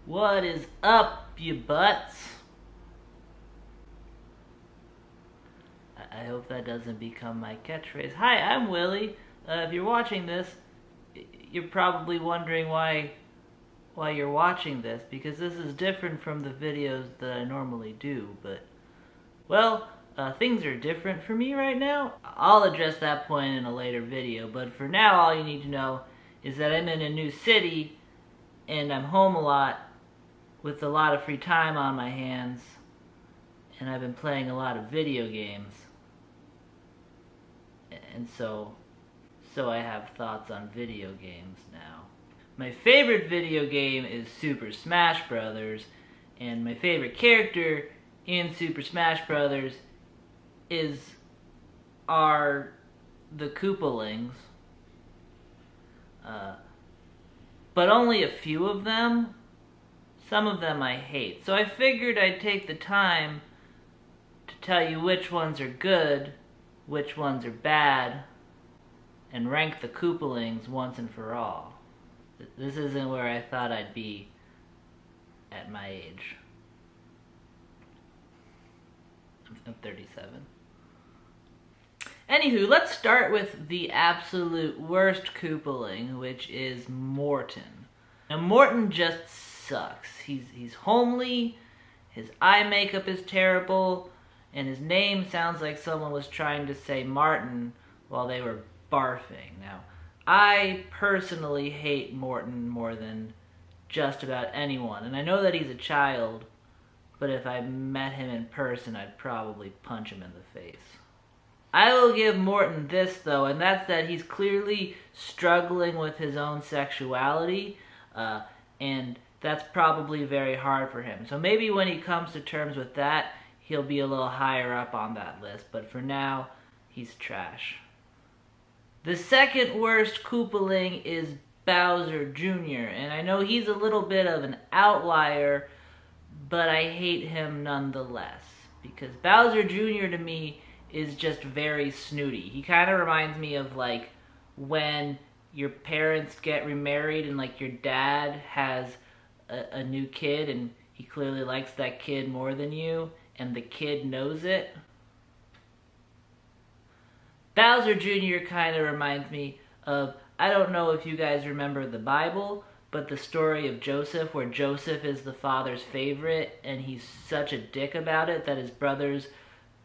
What is up, you butts? I hope that doesn't become my catchphrase. Hi, I'm Willie. If you're watching this, you're probably wondering why you're watching this, because this is different from the videos that I normally do, but, well, things are different for me right now. I'll address that point in a later video, but for now all you need to know is that I'm in a new city, and I'm home a lot, with a lot of free time on my hands, and I've been playing a lot of video games. And so I have thoughts on video games now. My favorite video game is Super Smash Brothers, and my favorite character in Super Smash Brothers are the Koopalings. But only a few of them. Some of them I hate. So I figured I'd take the time to tell you which ones are good, which ones are bad, and rank the Koopalings once and for all. This isn't where I thought I'd be at my age. I'm 37. Anywho, let's start with the absolute worst Koopaling, which is Morton. Now Morton just sucks. He's homely, his eye makeup is terrible, and his name sounds like someone was trying to say Martin while they were barfing. Now, I personally hate Morton more than just about anyone, and I know that he's a child, but if I met him in person, I'd probably punch him in the face. I will give Morton this, though, and that's that he's clearly struggling with his own sexuality, and that's probably very hard for him. So maybe when he comes to terms with that, he'll be a little higher up on that list, but for now, he's trash. The second worst Koopaling is Bowser Jr., and I know he's a little bit of an outlier, but I hate him nonetheless, because Bowser Jr. to me is just very snooty. He kind of reminds me of like when your parents get remarried and like your dad has a new kid and he clearly likes that kid more than you and the kid knows it. Bowser Jr. kind of reminds me of, I don't know if you guys remember the Bible, but the story of Joseph, where Joseph is the father's favorite and he's such a dick about it that his brothers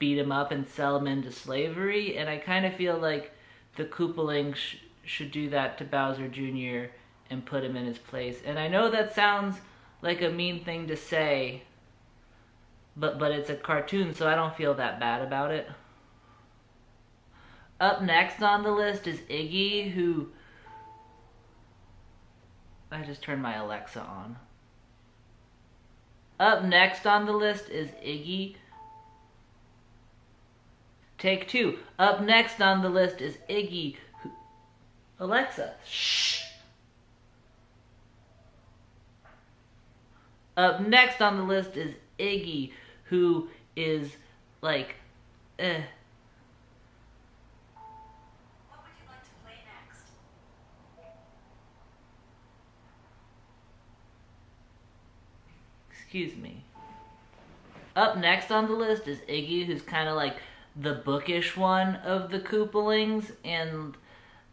beat him up and sell him into slavery, and I kind of feel like the Koopaling should do that to Bowser Jr. and put him in his place. And I know that sounds like a mean thing to say, but it's a cartoon, so I don't feel that bad about it. Up next on the list is Iggy, who... I just turned my Alexa on. Up next on the list is Iggy. Take two. Up next on the list is Iggy, who... Alexa, shh! Up next on the list is Iggy, who is like, What would you like to play next? Excuse me. Up next on the list is Iggy, who's kind of like the bookish one of the Koopalings, and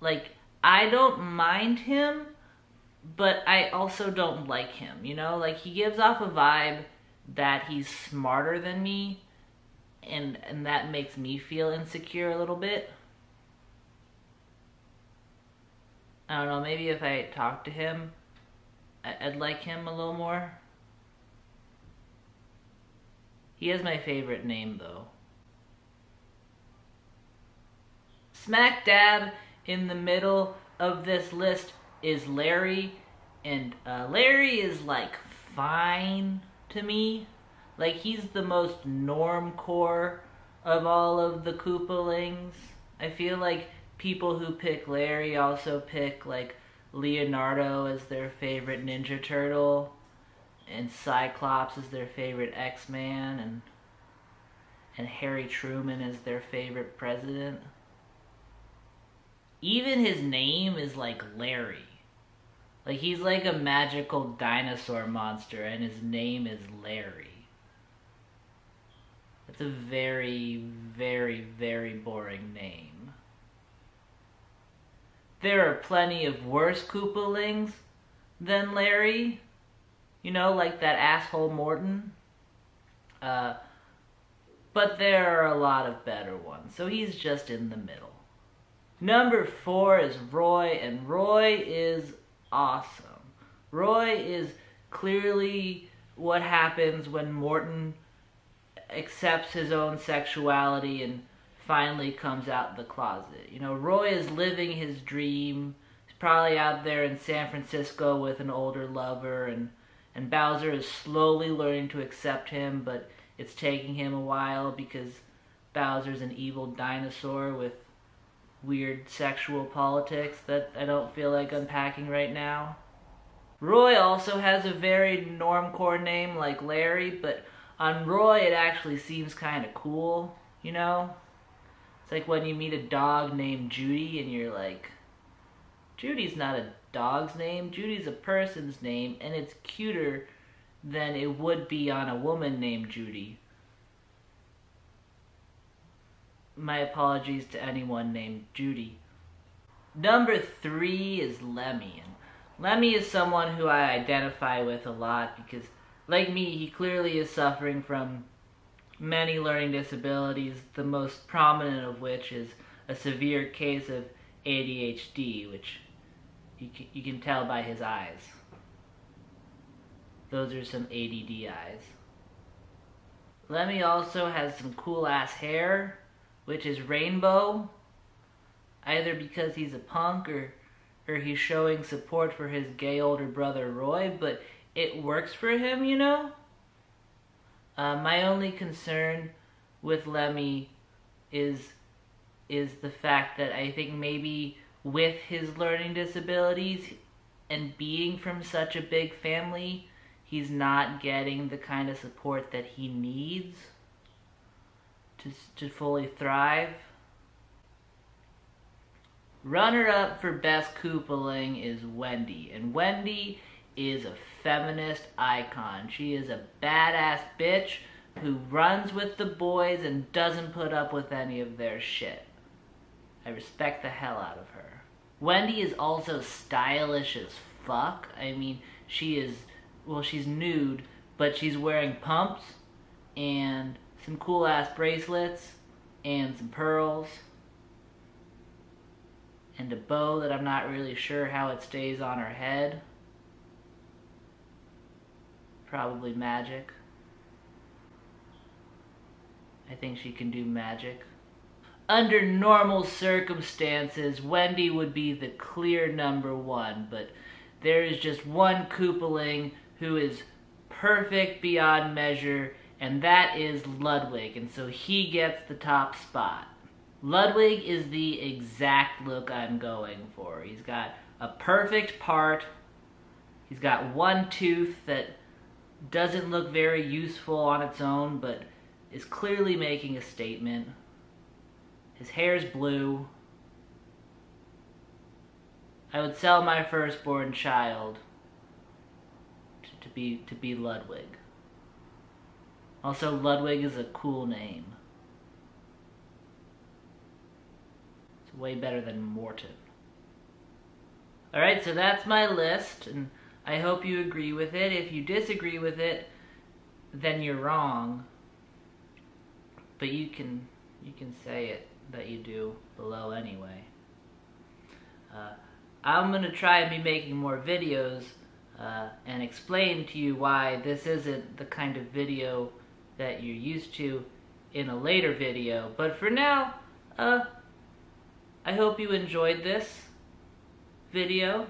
like, I don't mind him, but I also don't like him, you know? Like, he gives off a vibe that he's smarter than me, and that makes me feel insecure a little bit. I don't know, maybe if I talked to him, I'd like him a little more. He has my favorite name, though. Smack dab in the middle of this list is Larry, and Larry is like fine to me. Like, he's the most normcore of all of the Koopalings. I feel like people who pick Larry also pick like Leonardo as their favorite Ninja Turtle, and Cyclops as their favorite X-Man, and Harry Truman as their favorite president. Even his name is like Larry. Like, he's like a magical dinosaur monster, and his name is Larry. That's a very, very, very boring name. There are plenty of worse Koopalings than Larry. You know, like that asshole Morton. But there are a lot of better ones, so he's just in the middle. Number 4 is Roy, and Roy is awesome. Roy is clearly what happens when Morton accepts his own sexuality and finally comes out the closet. You know, Roy is living his dream. He's probably out there in San Francisco with an older lover, and Bowser is slowly learning to accept him, but it's taking him a while because Bowser's an evil dinosaur with weird sexual politics that I don't feel like unpacking right now. Roy also has a very normcore name like Larry, but on Roy it actually seems kind of cool, you know? It's like when you meet a dog named Judy and you're like, Judy's not a dog's name, Judy's a person's name, and it's cuter than it would be on a woman named Judy. My apologies to anyone named Judy. Number 3 is Lemmy, and Lemmy is someone who I identify with a lot because, like me, he clearly is suffering from many learning disabilities, the most prominent of which is a severe case of ADHD, which you can tell by his eyes. Those are some ADD eyes. Lemmy also has some cool ass hair, which is rainbow, either because he's a punk or he's showing support for his gay older brother Roy, but it works for him, you know? My only concern with Lemmy is the fact that I think maybe with his learning disabilities and being from such a big family, he's not getting the kind of support that he needs to fully thrive. Runner-up for Best Koopaling is Wendy, and Wendy is a feminist icon. She is a badass bitch who runs with the boys and doesn't put up with any of their shit. I respect the hell out of her. Wendy is also stylish as fuck. I mean, she's nude, but she's wearing pumps and some cool ass bracelets and some pearls and a bow that I'm not really sure how it stays on her head. Probably magic. I think she can do magic. Under normal circumstances, Wendy would be the clear number 1, but there is just one Koopaling who is perfect beyond measure, and that is Ludwig, and so he gets the top spot. Ludwig is the exact look I'm going for. He's got a perfect part. He's got one tooth that doesn't look very useful on its own, but is clearly making a statement. His hair's blue. I would sell my firstborn child to be Ludwig. Also, Ludwig is a cool name. It's way better than Morton. Alright, so that's my list, and I hope you agree with it. If you disagree with it, then you're wrong. But you can say it that you do below anyway. I'm going to try and be making more videos and explain to you why this isn't the kind of video that you're used to in a later video. But for now, I hope you enjoyed this video,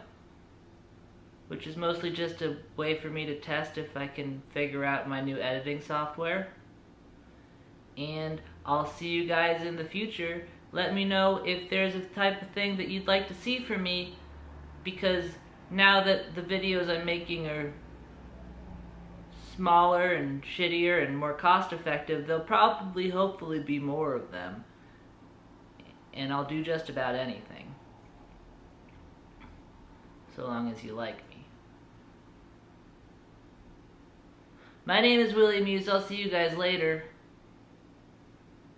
which is mostly just a way for me to test if I can figure out my new editing software. And I'll see you guys in the future. Let me know if there's a type of thing that you'd like to see from me, because now that the videos I'm making are smaller and shittier and more cost effective, there'll probably, hopefully, be more of them. And I'll do just about anything. So long as you like me. My name is Willie Muse. I'll see you guys later.